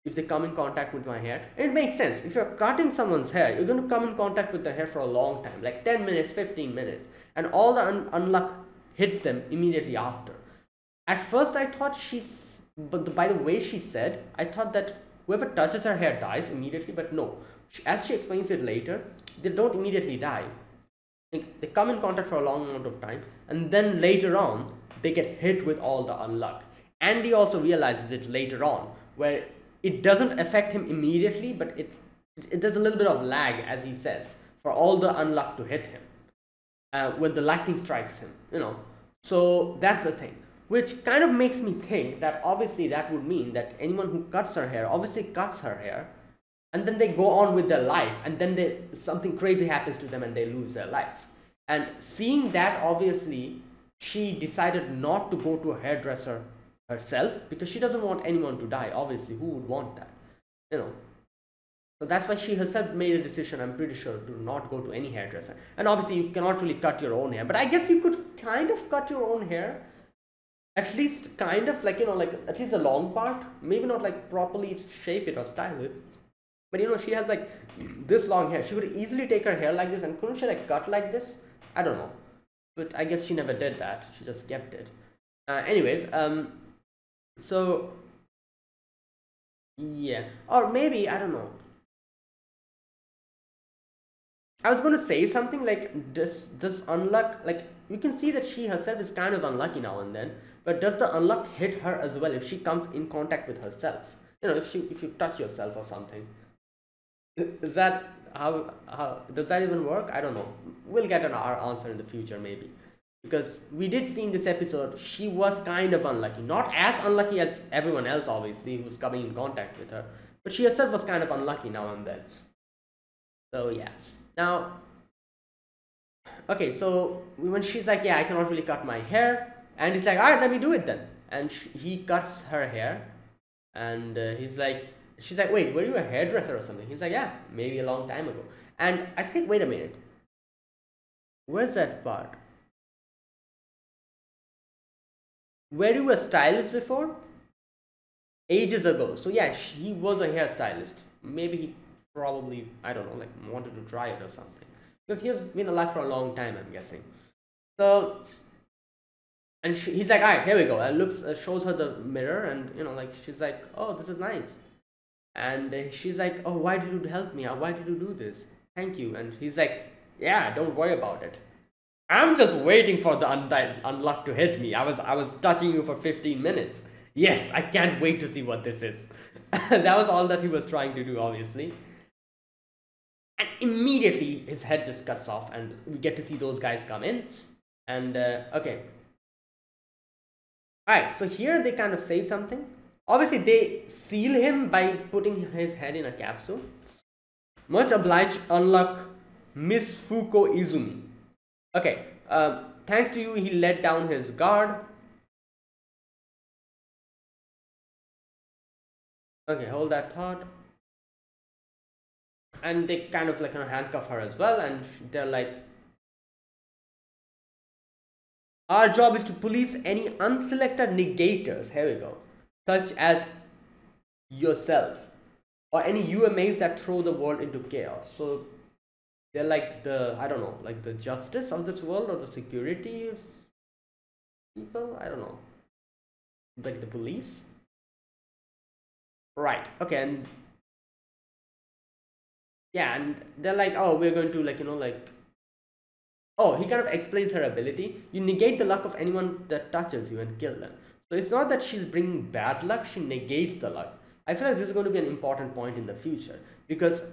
[SPEAKER 1] if they come in contact with my hair. And it makes sense. If you're cutting someone's hair, you're going to come in contact with their hair for a long time, like 10 minutes, 15 minutes. And all the unluck hits them immediately after. At first I thought but by the way she said, I thought that whoever touches her hair dies immediately, but no. As she explains it later, they don't immediately die. They come in contact for a long amount of time, and then later on, they get hit with all the unluck. Andy also realizes it later on, where it doesn't affect him immediately, but there's a little bit of lag, as he says, for all the unluck to hit him when the lightning strikes him. So that's the thing, which kind of makes me think that obviously that would mean that anyone who cuts her hair obviously cuts her hair, and then they go on with their life, and then something crazy happens to them and they lose their life. And seeing that, obviously she decided not to go to a hairdresser herself, because she doesn't want anyone to die. Obviously, who would want that? So that's why she herself made a decision, I'm pretty sure, to not go to any hairdresser. And obviously you cannot really cut your own hair, but I guess you could kind of cut your own hair, at least kind of, like, like at least the long part, maybe not like properly shape it or style it. But she has like this long hair. She could easily take her hair like this, and couldn't she like cut like this? I don't know. But I guess she never did that. She just kept it. Anyways, so yeah. Or maybe, I don't know. I was going to say something like this unluck, like you can see that she herself is kind of unlucky now and then, but does the unluck hit her as well if she comes in contact with herself? You know, if you touch yourself or something. Is that how does that even work? I don't know. We'll get our answer in the future maybe. Because we did see in this episode she was kind of unlucky. Not as unlucky as everyone else obviously who's coming in contact with her, but she herself was kind of unlucky now and then. So yeah. Now, okay, so when she's like, yeah, I cannot really cut my hair, and he's like, all right, let me do it then. And he cuts her hair, and he's like, she's like, wait, were you a hairdresser or something? He's like, yeah, maybe a long time ago. And I think, wait a minute, where's that part? Were you a stylist before? Ages ago. So yeah, he was a hairstylist. Maybe he probably, I don't know, like wanted to try it or something, because he has been alive for a long time, I'm guessing. So, and he's like, all right, here we go, and shows her the mirror, and you know, like she's like, oh, this is nice. And she's like, oh, why did you help me? Why did you do this? Thank you. And he's like, yeah, don't worry about it, I'm just waiting for the Undead Unluck to hit me. I was touching you for 15 minutes. Yes, I can't wait to see what this is. That was all that he was trying to do, obviously. And immediately his head just cuts off, and we get to see those guys come in. And okay, all right, so here they kind of say something. Obviously they seal him by putting his head in a capsule. Much obliged, Unluck, Miss Fuko Izumi. Okay, thanks to you he let down his guard. Okay, hold that thought. And they kind of like handcuff her as well, and they're like, our job is to police any unselected negators, here we go, such as yourself, or any UMAs that throw the world into chaos. So they're like the, I don't know, like the justice of this world, or the security people, I don't know, like the police, right? Okay, and yeah, and they're like, oh, we're going to like, you know, like, oh, he kind of explains her ability. You negate the luck of anyone that touches you and kill them. So it's not that she's bringing bad luck, she negates the luck. I feel like this is going to be an important point in the future, because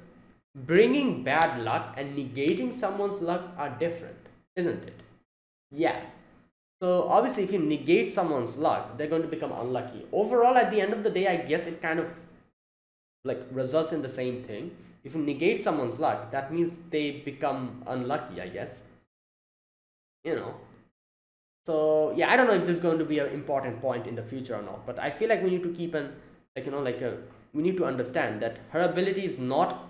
[SPEAKER 1] bringing bad luck and negating someone's luck are different, isn't it? Yeah. So obviously if you negate someone's luck, they're going to become unlucky. Overall, at the end of the day, I guess it kind of like results in the same thing. If you negate someone's luck, that means they become unlucky, I guess. You know. So yeah, I don't know if this is going to be an important point in the future or not, but I feel like we need to keep an, like, you know, like we need to understand that her ability is not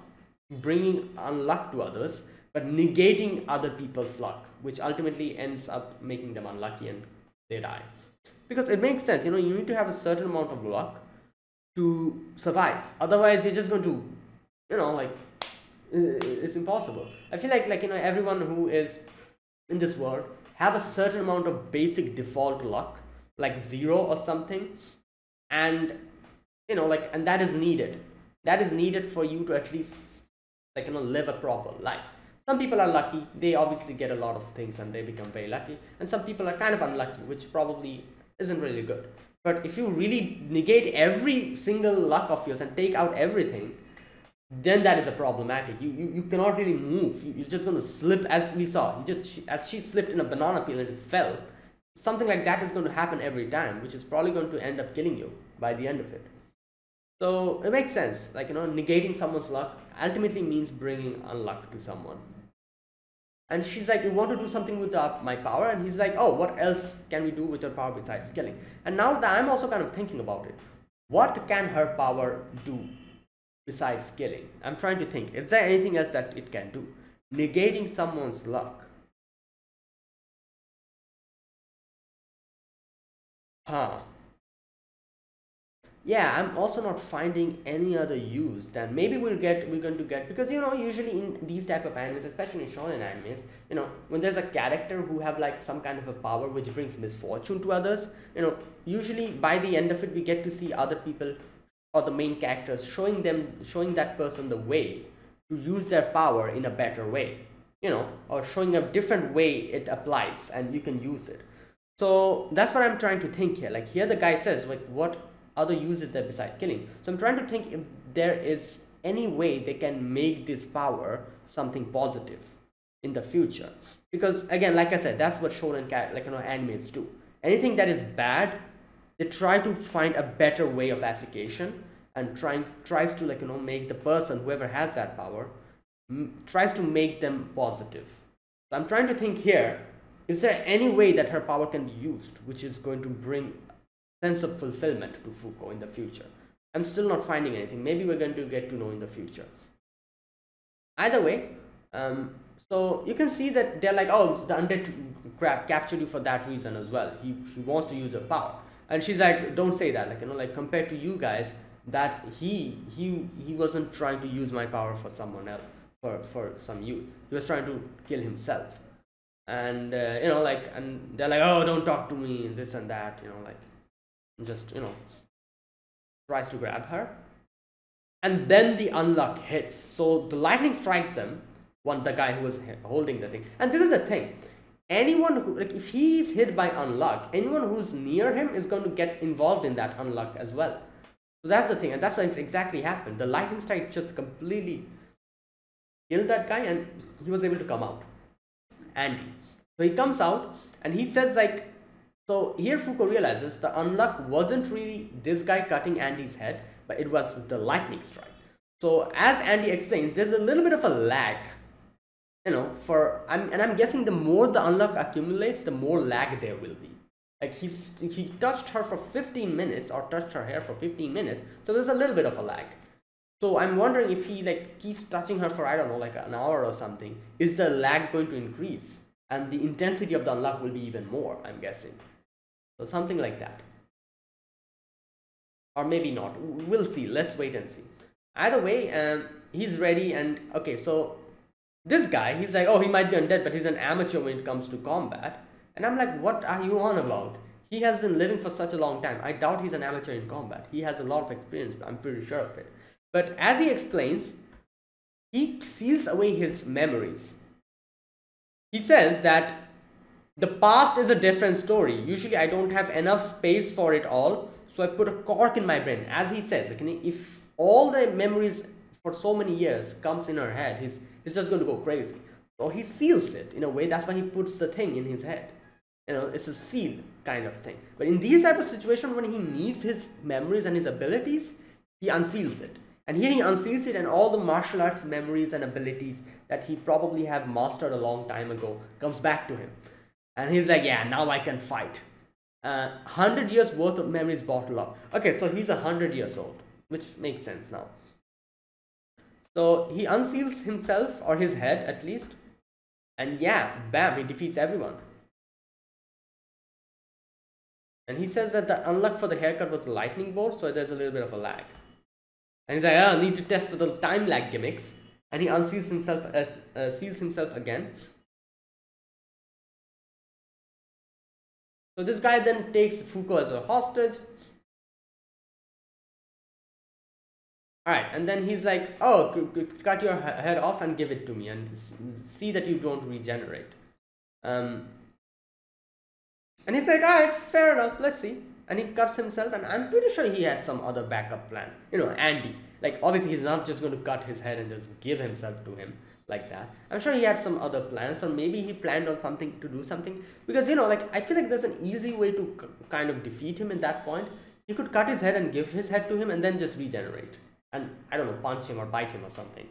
[SPEAKER 1] bringing unluck to others, but negating other people's luck, which ultimately ends up making them unlucky and they die. Because it makes sense, you know, you need to have a certain amount of luck to survive. Otherwise, you're just going to, you know, like, it's impossible. I feel like, you know, everyone who is in this world have a certain amount of basic default luck, like 0 or something, and you know, like, and that is needed. That is needed for you to at least, like, you know, live a proper life. Some people are lucky, they obviously get a lot of things and they become very lucky, and some people are kind of unlucky, which probably isn't really good. But if you really negate every single luck of yours and take out everything, then that is a problematic. You cannot really move. You're just going to slip, as we saw. As she slipped in a banana peel and it fell. Something like that is going to happen every time, which is probably going to end up killing you by the end of it. So it makes sense. Like, you know, negating someone's luck ultimately means bringing unluck to someone. And she's like, we want to do something with my power. And he's like, oh, what else can we do with your power besides killing? And now that I'm also kind of thinking about it, what can her power do besides killing? I'm trying to think, is there anything else that it can do? Negating someone's luck. Yeah, I'm also not finding any other use that maybe we're going to get, because, you know, usually in these type of animes, especially in shonen animes, you know, when there's a character who have like some kind of a power which brings misfortune to others, you know, usually by the end of it we get to see other people or the main characters showing that person the way to use their power in a better way. or showing a different way it applies and you can use it. So that's what I'm trying to think here. Like here the guy says, like, what other use is there besides killing? So I'm trying to think if there is any way they can make this power something positive in the future. Because again, like I said, that's what shonen animes do. Anything that is bad, they try to find a better way of application and tries to make the person, whoever has that power, tries to make them positive. So I'm trying to think here, is there any way that her power can be used which is going to bring sense of fulfillment to Fuko in the future? I'm still not finding anything. Maybe we're going to get to know in the future. Either way, so you can see that they're like, oh, the undead crab captured you for that reason as well. He wants to use her power. And she's like, don't say that. Like compared to you guys, that he wasn't trying to use my power for someone else, for some youth. He was trying to kill himself. And and they're like, oh, don't talk to me, and this and that, just tries to grab her. And then the unluck hits. So the lightning strikes them, the guy who was holding the thing. And this is the thing, anyone who, if he's hit by unluck, anyone who's near him is going to get involved in that unluck as well. So that's the thing, and that's what exactly happened. The lightning strike just completely killed that guy, and he was able to come out, Andy. So he comes out and he says, like, so here Fuko realizes the unluck wasn't really this guy cutting Andy's head, but it was the lightning strike. So as Andy explains, there's a little bit of a lag, I'm guessing the more the unluck accumulates, the more lag there will be. Like he touched her for 15 minutes or touched her hair for 15 minutes, so there's a little bit of a lag. So I'm wondering if he keeps touching her for, I don't know, like an hour or something, is the lag going to increase? And the intensity of the unluck will be even more, I'm guessing. So something like that. Or maybe not. We'll see. Let's wait and see. Either way, he's ready, and okay, so this guy, he's like, oh, he might be undead, but he's an amateur when it comes to combat. And I'm like, what are you on about? He has been living for such a long time. I doubt he's an amateur in combat. He has a lot of experience, I'm pretty sure of it. But as he explains, he seals away his memories. He says that the past is a different story. Usually I don't have enough space for it all, so I put a cork in my brain. As he says, if all the memories for so many years comes in her head, he's just going to go crazy. So he seals it in a way. That's why he puts the thing in his head. It's a seal kind of thing. But in these type of situations, when he needs his memories and his abilities, he unseals it. And here he unseals it, and all the martial arts memories and abilities that he probably have mastered a long time ago comes back to him. And he's like, yeah, now I can fight. 100 years worth of memories bottled up. Okay, so he's 100 years old, which makes sense now. So he unseals himself, or his head at least. And yeah, bam, he defeats everyone. And he says that the unluck for the haircut was the lightning bolt, so there's a little bit of a lag. And he's like, I need to test for the time lag gimmicks. And he unseals himself, seals himself again. So this guy then takes Fuko as a hostage. Alright, and then he's like, oh, cut your head off and give it to me, and see that you don't regenerate. And he's like, alright, fair enough, let's see. And he cuts himself, and I'm pretty sure he had some other backup plan. Andy. Like, obviously he's not just going to cut his head and just give himself to him like that. I'm sure he had some other plans, or maybe he planned on something to do something. Because, I feel like there's an easy way to kind of defeat him at that point. He could cut his head and give his head to him and then just regenerate. And, I don't know, punch him or bite him or something.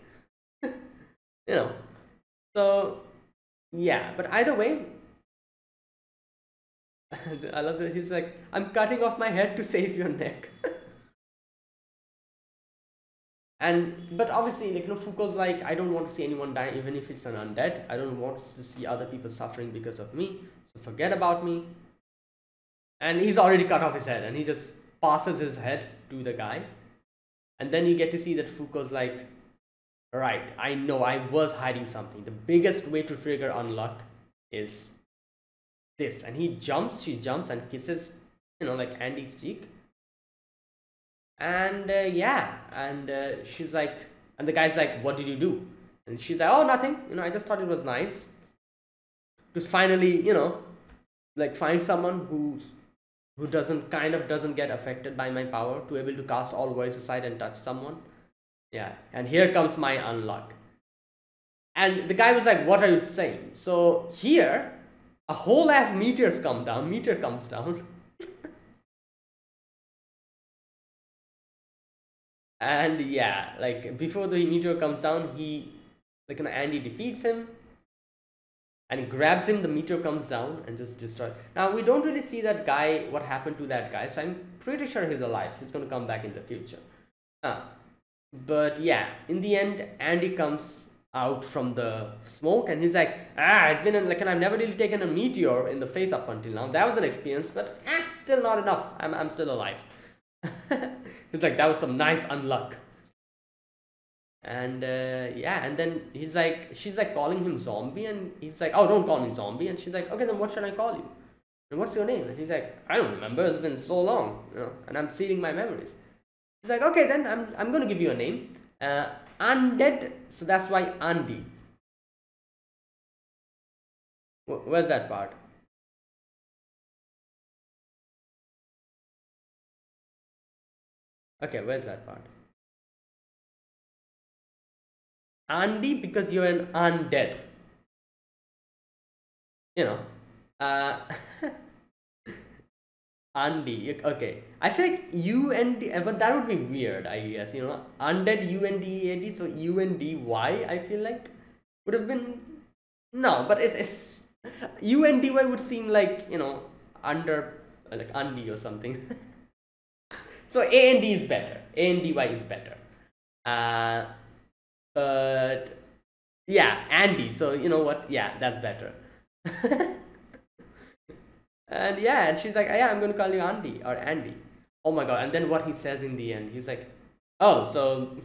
[SPEAKER 1] So, yeah. But either way, I love that he's like, I'm cutting off my head to save your neck. But obviously, Fuko's like, I don't want to see anyone die, even if it's an undead. I don't want to see other people suffering because of me. So forget about me. And he's already cut off his head, and he just passes his head to the guy. And then you get to see that Fuko's like, right, I know I was hiding something. The biggest way to trigger unluck is this. And she jumps and kisses, like Andy's cheek. And yeah, and she's like, and the guy's like, what did you do? And she's like, oh, nothing, I just thought it was nice to finally, like find someone who doesn't get affected by my power, to able to cast all voice aside and touch someone. Yeah, and here comes my unluck. And the guy was like, what are you saying? So here, a whole ass meteor comes down. And yeah, like before the meteor comes down, Andy defeats him and he grabs him. The meteor comes down and just destroys. Now we don't really see that guy, what happened to that guy, so I'm pretty sure he's alive. He's going to come back in the future. But yeah, in the end, Andy comes out from the smoke and he's like, it's been like, and I've never really taken a meteor in the face up until now. That was an experience, but still not enough. I'm still alive. He's like, that was some nice unluck. And yeah, and then she's like calling him zombie, and he's like, oh, don't call me zombie. And she's like, okay, then what should I call you? And what's your name? And he's like, I don't remember, it's been so long, and I'm sealing my memories. He's like, okay, then I'm gonna give you a name, Undead, so that's why Andy. Where's that part? Okay, where's that part? Andy, because you're an undead. Andy. Okay. I feel like UND, but that would be weird, I guess. Undead UNDEAD, so UNDY, I feel like would have been. No, but it's UNDY would seem like, under, like Andy or something. So AND is better. ANDY is better. But yeah, Andy. So you know what? Yeah, that's better. And yeah, and she's like, yeah, I'm gonna call you Andy or Andy. Oh my god! And then what he says in the end, he's like, oh, so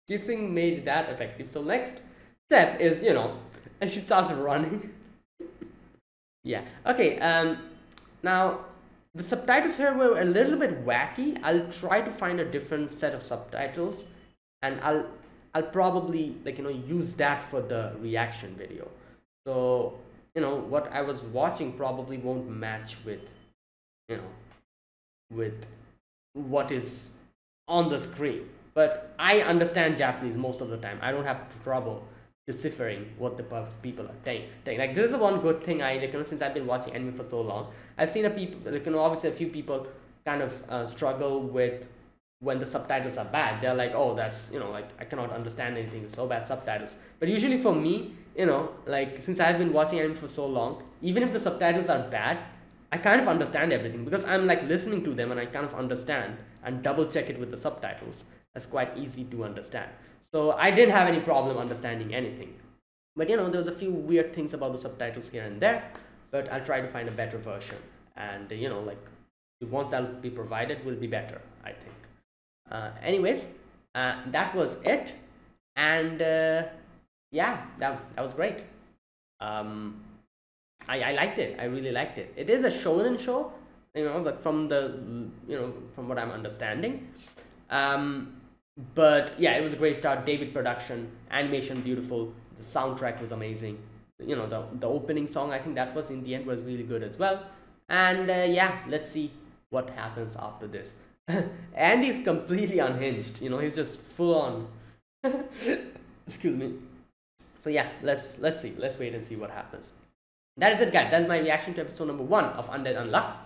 [SPEAKER 1] kissing made that effective. So next step is, and she starts running. Yeah. Okay. Now the subtitles here were a little bit wacky. I'll try to find a different set of subtitles, and I'll probably use that for the reaction video. So what I was watching probably won't match with with what is on the screen, but I understand Japanese most of the time. I don't have trouble deciphering what the people are saying. Like, this is one good thing since I've been watching anime for so long, I've seen obviously a few people kind of struggle with when the subtitles are bad. They're like, oh, that's like, I cannot understand anything, it's so bad subtitles. But usually for me, like, since I've been watching anime for so long, even if the subtitles are bad, I kind of understand everything because I'm like listening to them and I kind of understand and double check it with the subtitles. That's quite easy to understand. So I didn't have any problem understanding anything. But there was a few weird things about the subtitles here and there, but I'll try to find a better version. And like, once that'll be provided, will be better, I think. Anyways, that was it. And yeah, that was great. I liked it. I really liked it. It is a shonen show, but from the from what I'm understanding. But yeah, it was a great start. David production, animation beautiful, the soundtrack was amazing. The opening song, I think that was in the end was really good as well. And yeah, let's see what happens after this. Andy's completely unhinged. He's just full on. Excuse me. So yeah, let's see. Let's wait and see what happens. That is it, guys. That's my reaction to episode number 1 of Undead Unluck.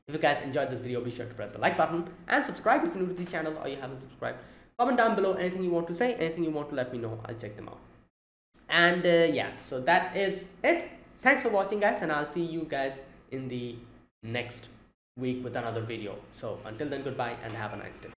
[SPEAKER 1] If you guys enjoyed this video, be sure to press the like button and subscribe if you're new to the channel or you haven't subscribed. Comment down below anything you want to say, anything you want to let me know. I'll check them out. And yeah, so that is it. Thanks for watching, guys, and I'll see you guys in the next week with another video. So until then, goodbye and have a nice day.